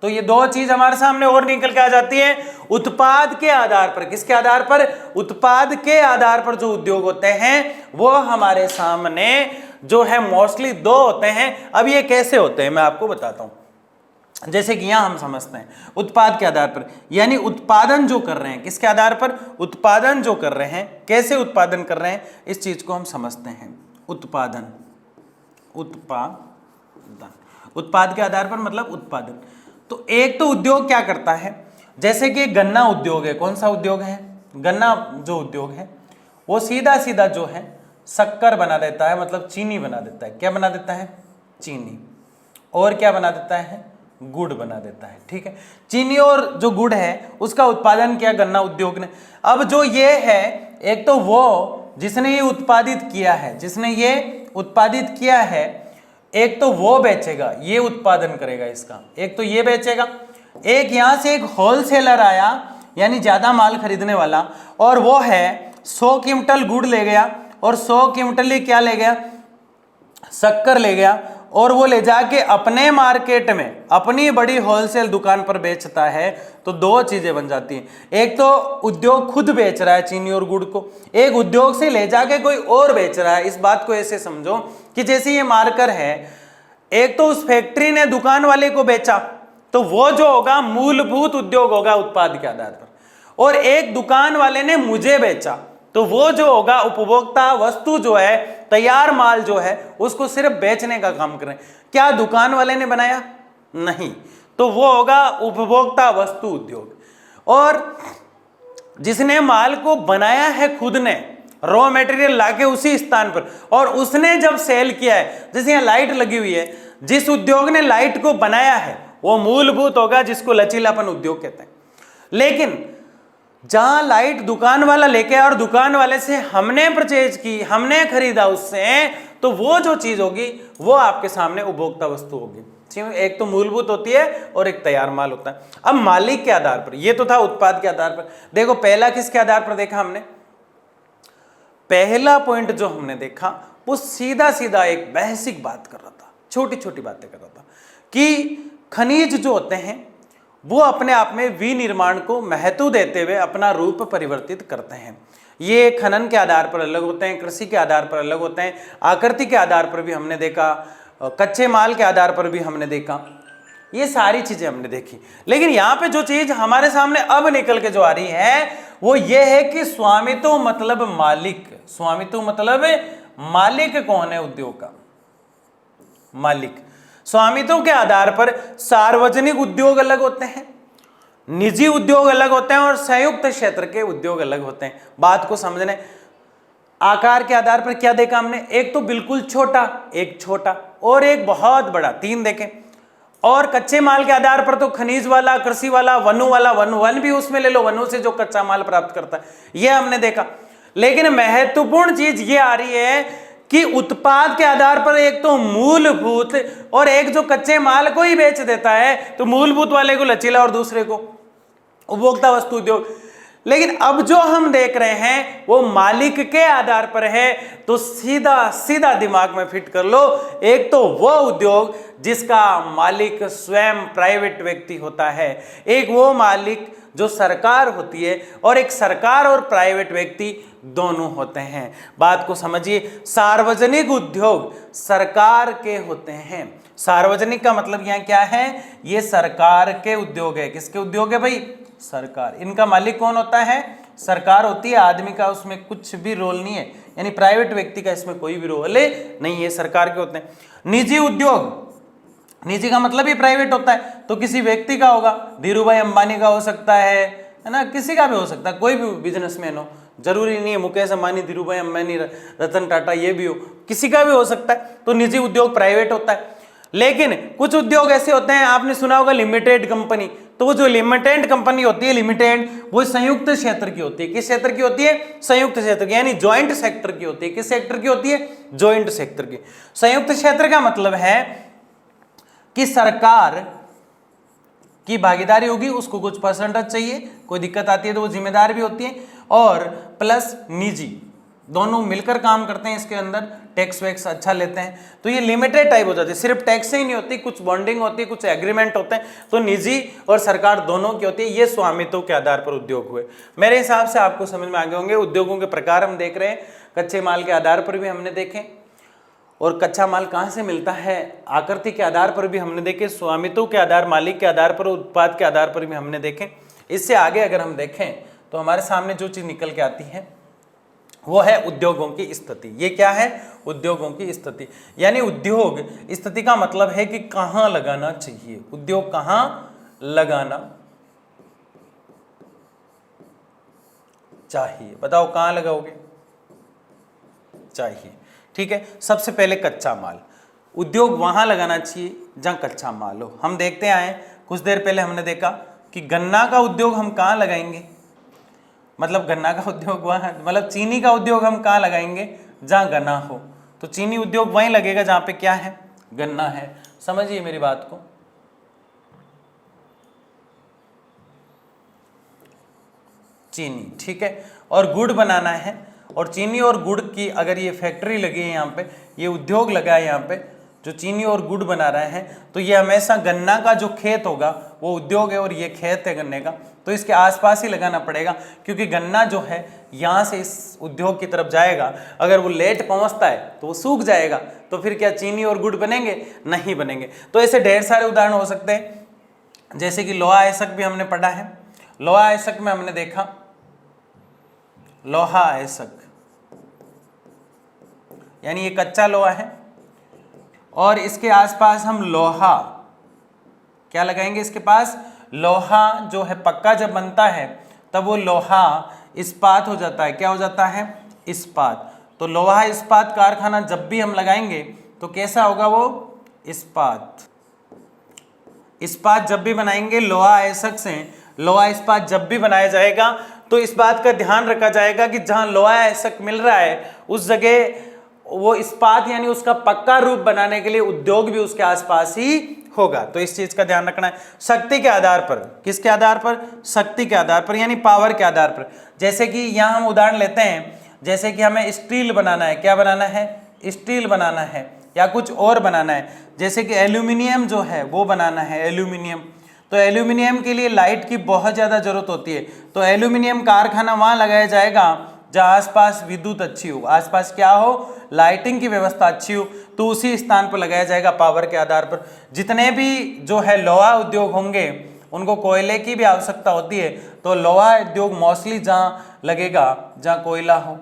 तो ये दो चीज हमारे सामने और निकल के आ जाती है। उत्पाद के आधार पर, किसके आधार पर? उत्पाद के आधार पर जो उद्योग होते हैं वो हमारे सामने जो है मोस्टली दो होते हैं। अब ये कैसे होते हैं मैं आपको बताता हूं। जैसे कि यहां हम समझते हैं उत्पाद के आधार पर, यानी उत्पादन जो कर रहे हैं, किसके आधार पर? उत्पादन जो कर रहे हैं, कैसे उत्पादन कर रहे हैं, इस चीज को हम समझते हैं। उत्पादन, उत्पाद के आधार पर मतलब उत्पादन। तो एक तो उद्योग क्या करता है, जैसे कि गन्ना उद्योग है। कौन सा उद्योग है? गन्ना जो उद्योग है वो सीधा सीधा जो है शक्कर बना देता है, मतलब चीनी बना देता है। क्या बना देता है? चीनी। और क्या बना देता है? गुड़ बना देता है। ठीक है, चीनी और जो गुड़ है उसका उत्पादन किया गन्ना उद्योग ने। अब जो ये है, एक तो वो जिसने ये उत्पादित किया है, जिसने ये उत्पादित किया है, एक तो वो बेचेगा, ये उत्पादन करेगा इसका, एक तो ये बेचेगा। एक यहां से एक होलसेलर आया, यानी ज्यादा माल खरीदने वाला, और वो है 100 क्विंटल गुड़ ले गया और 100 क्विंटल ही क्या ले गया? शक्कर ले गया, और वो ले जाके अपने मार्केट में अपनी बड़ी होलसेल दुकान पर बेचता है। तो दो चीजें बन जाती हैं। एक तो उद्योग खुद बेच रहा है चीनी और गुड़ को, एक उद्योग से ले जाके कोई और बेच रहा है। इस बात को ऐसे समझो कि जैसे ये मार्कर है, एक तो उस फैक्ट्री ने दुकान वाले को बेचा, तो वो जो होगा मूलभूत उद्योग होगा उत्पाद के आधार पर, और एक दुकान वाले ने मुझे बेचा, तो वो जो होगा उपभोक्ता वस्तु जो है, तैयार माल जो है, उसको सिर्फ बेचने का काम कर रहे हैं। क्या दुकान वाले ने बनाया? नहीं, तो वो होगा उपभोक्ता वस्तु उद्योग। और जिसने माल को बनाया है खुद ने, रॉ मटेरियल लाके उसी स्थान पर, और उसने जब सेल किया है, जैसे यहाँ लाइट लगी हुई है, जिस उद्योग ने लाइट को बनाया है वो मूलभूत होगा, जिसको लचीलापन उद्योग कहते हैं। लेकिन जहां लाइट दुकान वाला लेके आया और दुकान वाले से हमने परचेज की, हमने खरीदा उससे, तो वो जो चीज होगी वो आपके सामने उपभोक्ता वस्तु होगी। एक तो मूलभूत होती है और एक तैयार माल होता है। अब मालिक के आधार पर, ये तो था उत्पाद के आधार पर। देखो पहला किसके आधार पर देखा हमने? पहला पॉइंट जो हमने देखा वो सीधा सीधा एक बेसिक बात कर रहा था, छोटी छोटी बातें कर रहा था कि खनिज जो होते हैं वो अपने आप में विनिर्माण को महत्व देते हुए अपना रूप परिवर्तित करते हैं। ये खनन के आधार पर अलग होते हैं, कृषि के आधार पर अलग होते हैं, आकृति के आधार पर भी हमने देखा, कच्चे माल के आधार पर भी हमने देखा, ये सारी चीजें हमने देखी। लेकिन यहाँ पे जो चीज हमारे सामने अब निकल के जो आ रही है वो ये है कि स्वामित्व मतलब मालिक। स्वामित्व मतलब मालिक कौन है उद्योग का? मालिक। स्वामित्व के आधार पर सार्वजनिक उद्योग अलग होते हैं, निजी उद्योग अलग होते हैं, और संयुक्त क्षेत्र के उद्योग अलग होते हैं। बात को समझने, आकार के आधार पर क्या देखा हमने? एक तो बिल्कुल छोटा, एक छोटा, और एक बहुत बड़ा, 3 देखें। और कच्चे माल के आधार पर तो खनिज वाला, कृषि वाला, वनु वाला, वन भी उसमें ले लो, वनु से जो कच्चा माल प्राप्त करता है, यह हमने देखा। लेकिन महत्वपूर्ण चीज ये आ रही है कि उत्पाद के आधार पर एक तो मूलभूत और एक जो कच्चे माल को ही बेच देता है, तो मूलभूत वाले को लचीला और दूसरे को उपभोक्ता वस्तु उद्योग। लेकिन अब जो हम देख रहे हैं वो मालिक के आधार पर है। तो सीधा सीधा दिमाग में फिट कर लो, एक तो वो उद्योग जिसका मालिक स्वयं प्राइवेट व्यक्ति होता है, एक वो मालिक जो सरकार होती है, और एक सरकार और प्राइवेट व्यक्ति दोनों होते हैं। बात को समझिए, सार्वजनिक उद्योग सरकार के होते हैं। सार्वजनिक का मतलब यहाँ क्या है? ये सरकार के उद्योग है। किसके उद्योग है भाई? सरकार। इनका मालिक कौन होता है? सरकार होती है। आदमी का उसमें कुछ भी रोल नहीं है, यानी प्राइवेट व्यक्ति का इसमें कोई भी रोल नहीं है, सरकार के होते हैं। निजी उद्योग, निजी का मतलब ही प्राइवेट होता है, तो किसी व्यक्ति का होगा, धीरू भाई अंबानी का हो सकता है ना, किसी का भी हो सकता है, कोई भी बिजनेसमैन हो, जरूरी नहीं है मुकेश अंबानी, धीरू भाई अंबानी, रतन टाटा ये भी हो, किसी का भी हो सकता है। तो निजी उद्योग प्राइवेट होता है। लेकिन कुछ उद्योग ऐसे होते हैं, आपने सुना होगा लिमिटेड कंपनी, तो वो जो लिमिटेड कंपनी होती है, लिमिटेड, वो संयुक्त क्षेत्र की होती है। किस क्षेत्र की होती है? संयुक्त क्षेत्र की, यानी ज्वाइंट सेक्टर की होती है। किस सेक्टर की होती है? ज्वाइंट सेक्टर की। संयुक्त क्षेत्र का मतलब है कि सरकार की भागीदारी होगी, उसको कुछ परसेंटेज चाहिए, कोई दिक्कत आती है तो वो जिम्मेदार भी होती है, और प्लस निजी, दोनों मिलकर काम करते हैं इसके अंदर, टैक्स वैक्स अच्छा लेते हैं। तो ये लिमिटेड टाइप हो जाती है, सिर्फ टैक्स ही नहीं होती, कुछ बॉन्डिंग होती है, कुछ एग्रीमेंट होते हैं, तो निजी और सरकार दोनों की होती है। ये स्वामित्व के आधार पर उद्योग हुए। मेरे हिसाब से आपको समझ में आ गए होंगे। उद्योगों के प्रकार हम देख रहे हैं, कच्चे माल के आधार पर भी हमने देखे, और कच्चा माल कहाँ से मिलता है आकृति के आधार पर भी हमने देखे, स्वामित्व के आधार, मालिक के आधार पर, उत्पाद के आधार पर भी हमने देखे। इससे आगे अगर हम देखें तो हमारे सामने जो चीज निकल के आती है वो है उद्योगों की स्थिति। ये क्या है? उद्योगों की स्थिति, यानी उद्योग स्थिति का मतलब है कि कहाँ लगाना चाहिए, उद्योग कहाँ लगाना चाहिए। बताओ कहाँ लगाओगे? चाहिए, ठीक है। सबसे पहले कच्चा माल, उद्योग वहां लगाना चाहिए जहां कच्चा माल हो। हम देखते आए, कुछ देर पहले हमने देखा कि गन्ना का उद्योग हम कहाँ लगाएंगे, मतलब गन्ना का उद्योग वहाँ, मतलब चीनी का उद्योग हम कहाँ लगाएंगे? जहाँ गन्ना हो। तो चीनी उद्योग वहीं लगेगा जहाँ पे क्या है? गन्ना है। समझिए मेरी बात को। चीनी, ठीक है, और गुड़ बनाना है, और चीनी और गुड़ की अगर ये फैक्ट्री लगी है यहाँ पे, ये उद्योग लगा है यहाँ पे, जो चीनी और गुड़ बना रहे हैं, तो ये हमेशा गन्ना का जो खेत होगा वो उद्योग है, और ये खेत है गन्ने का, तो इसके आसपास ही लगाना पड़ेगा, क्योंकि गन्ना जो है यहाँ से इस उद्योग की तरफ जाएगा, अगर वो लेट पहुँचता है तो वो सूख जाएगा, तो फिर क्या चीनी और गुड़ बनेंगे? नहीं बनेंगे। तो ऐसे ढेर सारे उदाहरण हो सकते हैं, जैसे कि लोहा अयस्क भी हमने पढ़ा है। लोहा अयस्क में हमने देखा, लोहा अयस्क यानी ये कच्चा लोहा है, और इसके आसपास हम लोहा क्या लगाएंगे? इसके पास लोहा जो है पक्का जब बनता है तब वो लोहा इस्पात हो जाता है। क्या हो जाता है? इस्पात। तो लोहा इस्पात कारखाना जब भी हम लगाएंगे तो कैसा होगा? वो इस्पात। इस्पात जब भी बनाएंगे लोहा अयस्क से, लोहा इस्पात जब भी बनाया जाएगा तो इस बात का ध्यान रखा जाएगा कि जहां लोहा अयस्क मिल रहा है उस जगह वो इस्पात यानी उसका पक्का रूप बनाने के लिए उद्योग भी उसके आसपास ही होगा। तो इस चीज का ध्यान रखना है। शक्ति के आधार पर, किसके आधार पर? शक्ति के आधार पर, यानी पावर के आधार पर। जैसे कि यहाँ हम उदाहरण लेते हैं, जैसे कि हमें स्टील बनाना है। क्या बनाना है? स्टील बनाना है, या कुछ और बनाना है, जैसे कि एल्यूमिनियम जो है वो बनाना है, एल्यूमिनियम। तो एल्यूमिनियम के लिए लाइट की बहुत ज़्यादा जरूरत होती है, तो एल्यूमिनियम कारखाना वहाँ लगाया जाएगा जहाँ आसपास विद्युत अच्छी हो, आसपास क्या हो? लाइटिंग की व्यवस्था अच्छी हो, तो उसी स्थान पर लगाया जाएगा पावर के आधार पर। जितने भी जो है लोहा उद्योग होंगे उनको कोयले की भी आवश्यकता होती है, तो लोहा उद्योग मोस्टली जहाँ लगेगा जहाँ कोयला हो,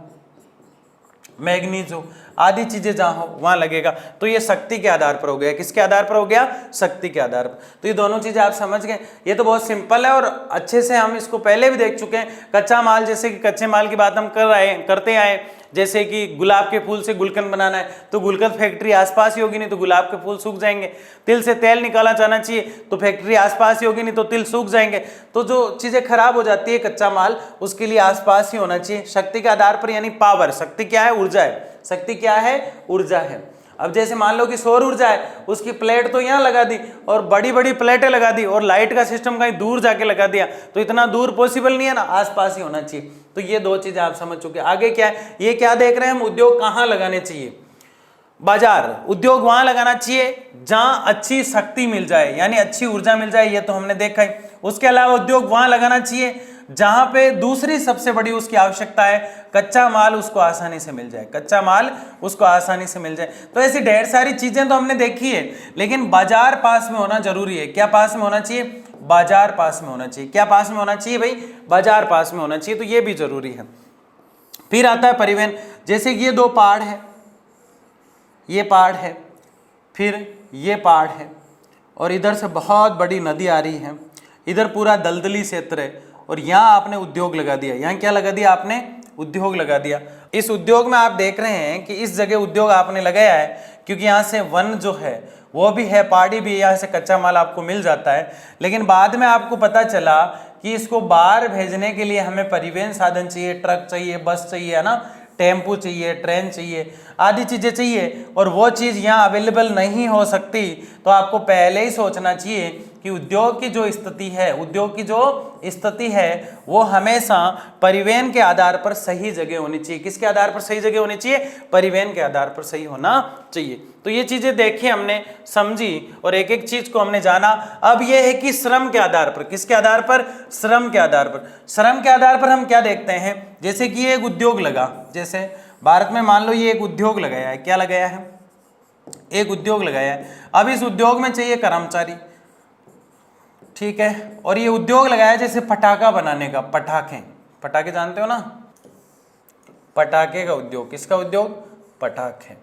मैग्नीज हो, आदि चीजें जहां हो वहां लगेगा। तो ये शक्ति के आधार पर हो गया। किसके आधार पर हो गया? शक्ति के आधार पर। तो ये दोनों चीजें आप समझ गए। ये तो बहुत सिंपल है और अच्छे से हम इसको पहले भी देख चुके हैं। कच्चा माल, जैसे कि कच्चे माल की बात हम करते आए, जैसे कि गुलाब के फूल से गुलकंद बनाना है तो गुलकंद फैक्ट्री आसपास ही होगी, नहीं तो गुलाब के फूल सूख जाएंगे। तिल से तेल निकाला जाना चाहिए तो फैक्ट्री आसपास ही होगी, नहीं तो तिल सूख जाएंगे। तो जो चीजें खराब हो जाती है कच्चा माल, उसके लिए आसपास ही होना चाहिए। शक्ति के आधार पर, यानी पावर। शक्ति क्या है? ऊर्जा है। शक्ति क्या है? ऊर्जा है। अब जैसे मान लो कि सौर ऊर्जा है, उसकी प्लेट तो यहाँ लगा दी और बड़ी बड़ी प्लेटें लगा दी और लाइट का सिस्टम कहीं दूर जाके लगा दिया, तो इतना दूर पॉसिबल नहीं है ना, आसपास ही होना चाहिए। तो ये दो चीजें आप समझ चुके। आगे क्या है? ये क्या देख रहे हैं हम? उद्योग कहाँ लगाने चाहिए? बाजार। उद्योग वहां लगाना चाहिए जहां अच्छी शक्ति मिल जाए, यानी अच्छी ऊर्जा मिल जाए, ये तो हमने देखा है। उसके अलावा उद्योग वहां लगाना चाहिए जहां पे दूसरी सबसे बड़ी उसकी आवश्यकता है, कच्चा माल उसको आसानी से मिल जाए, कच्चा माल उसको आसानी से मिल जाए। तो ऐसी ढेर सारी चीजें तो हमने देखी है, लेकिन बाजार पास में होना जरूरी है। क्या पास में होना चाहिए? बाजार पास में होना चाहिए। क्या पास में होना चाहिए भाई? बाजार पास में होना चाहिए। तो ये भी जरूरी है। फिर आता है परिवहन। जैसे ये दो पहाड़ है, ये पहाड़ है, फिर ये पहाड़ है, और इधर से बहुत बड़ी नदी आ रही है, इधर पूरा दलदली क्षेत्र है, और यहाँ आपने उद्योग लगा दिया। यहाँ क्या लगा दिया आपने? उद्योग लगा दिया। इस उद्योग में आप देख रहे हैं कि इस जगह उद्योग आपने लगाया है क्योंकि यहाँ से वन जो है वो भी है, पहाड़ी भी है, यहाँ से कच्चा माल आपको मिल जाता है। लेकिन बाद में आपको पता चला कि इसको बाहर भेजने के लिए हमें परिवहन साधन चाहिए, ट्रक चाहिए, बस चाहिए, है ना, टेम्पू चाहिए, ट्रेन चाहिए, आदि चीज़ें चाहिए, और वो चीज़ यहाँ अवेलेबल नहीं हो सकती। तो आपको पहले ही सोचना चाहिए कि उद्योग की जो स्थिति है, उद्योग की जो स्थिति है वो हमेशा परिवहन के आधार पर सही जगह होनी चाहिए। किसके आधार पर सही जगह होनी चाहिए? परिवहन के आधार पर सही होना चाहिए। तो ये चीज़ें देखी हमने, समझी, और एक एक चीज़ को हमने जाना। अब ये है कि श्रम के आधार पर, किसके आधार पर? श्रम के आधार पर। श्रम के आधार पर हम क्या देखते हैं, जैसे कि ये एक उद्योग लगा, जैसे भारत में मान लो ये एक उद्योग लगाया है, क्या लगाया है? एक उद्योग लगाया है। अब इस उद्योग में चाहिए कर्मचारी, ठीक है, और ये उद्योग लगाया जैसे पटाखा बनाने का, पटाखे जानते हो ना, पटाखे का उद्योग। किसका उद्योग? पटाखे।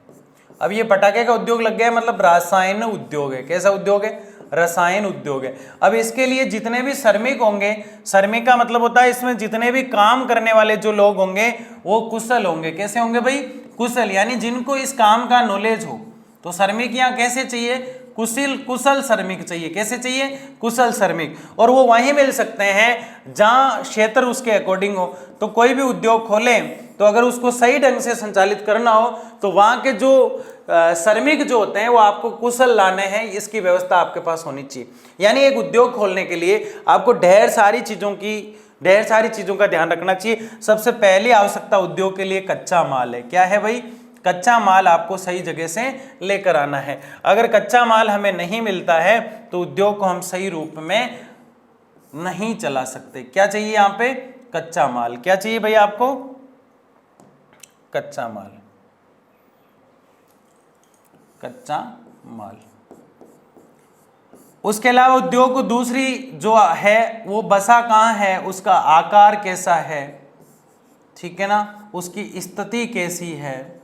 अब ये पटाखे का उद्योग लग गया, मतलब रसायन उद्योग है। कैसा उद्योग है? रसायन उद्योग है। अब इसके लिए जितने भी श्रमिक होंगे, श्रमिक का मतलब होता है इसमें जितने भी काम करने वाले जो लोग होंगे वो कुशल होंगे। कैसे होंगे भाई? कुशल, यानी जिनको इस काम का नॉलेज हो। तो श्रमिक यहाँ कैसे चाहिए? कुशल श्रमिक चाहिए। कैसे चाहिए? कुशल श्रमिक। और वो वहीं मिल सकते हैं जहाँ क्षेत्र उसके अकॉर्डिंग हो। तो कोई भी उद्योग खोलें तो अगर उसको सही ढंग से संचालित करना हो तो वहाँ के जो श्रमिक जो होते हैं वो आपको कुशल लाने हैं, इसकी व्यवस्था आपके पास होनी चाहिए। यानी एक उद्योग खोलने के लिए आपको ढेर सारी चीज़ों का ध्यान रखना चाहिए। सबसे पहली आवश्यकता उद्योग के लिए कच्चा माल है। क्या है भाई? कच्चा माल आपको सही जगह से लेकर आना है। अगर कच्चा माल हमें नहीं मिलता है तो उद्योग को हम सही रूप में नहीं चला सकते। क्या चाहिए यहाँ पे? कच्चा माल। क्या चाहिए भाई आपको? कच्चा माल। कच्चा माल। उसके अलावा उद्योग को दूसरी जो है वो बसा कहाँ है, उसका आकार कैसा है, ठीक है ना, उसकी स्थिति कैसी है,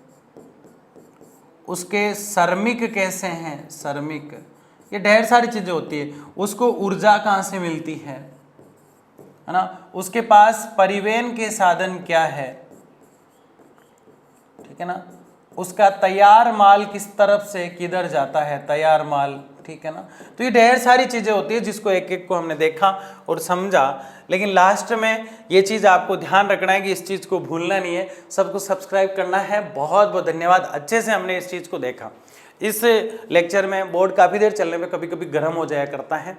उसके श्रमिक कैसे हैं, श्रमिक, ये ढेर सारी चीजें होती है। उसको ऊर्जा कहाँ से मिलती है ना, उसके पास परिवहन के साधन क्या है, ठीक है ना, उसका तैयार माल किस तरफ से किधर जाता है, तैयार माल, ठीक है ना। तो ये ढेर सारी चीजें होती है जिसको एक एक को हमने देखा और समझा। लेकिन लास्ट में ये चीज़ आपको ध्यान रखना है कि इस चीज़ को भूलना नहीं है, सबको सब्सक्राइब करना है। बहुत बहुत धन्यवाद, अच्छे से हमने इस चीज़ को देखा। इस लेक्चर में बोर्ड काफ़ी देर चलने में कभी कभी गर्म हो जाया करता है,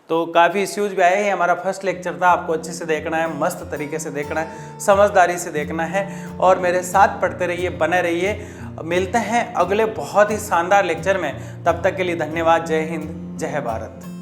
तो काफ़ी इश्यूज भी आए हैं। हमारा फर्स्ट लेक्चर था, आपको अच्छे से देखना है, मस्त तरीके से देखना है, समझदारी से देखना है, और मेरे साथ पढ़ते रहिए, बने रहिए। मिलते हैं अगले बहुत ही शानदार लेक्चर में, तब तक के लिए धन्यवाद। जय हिंद, जय भारत।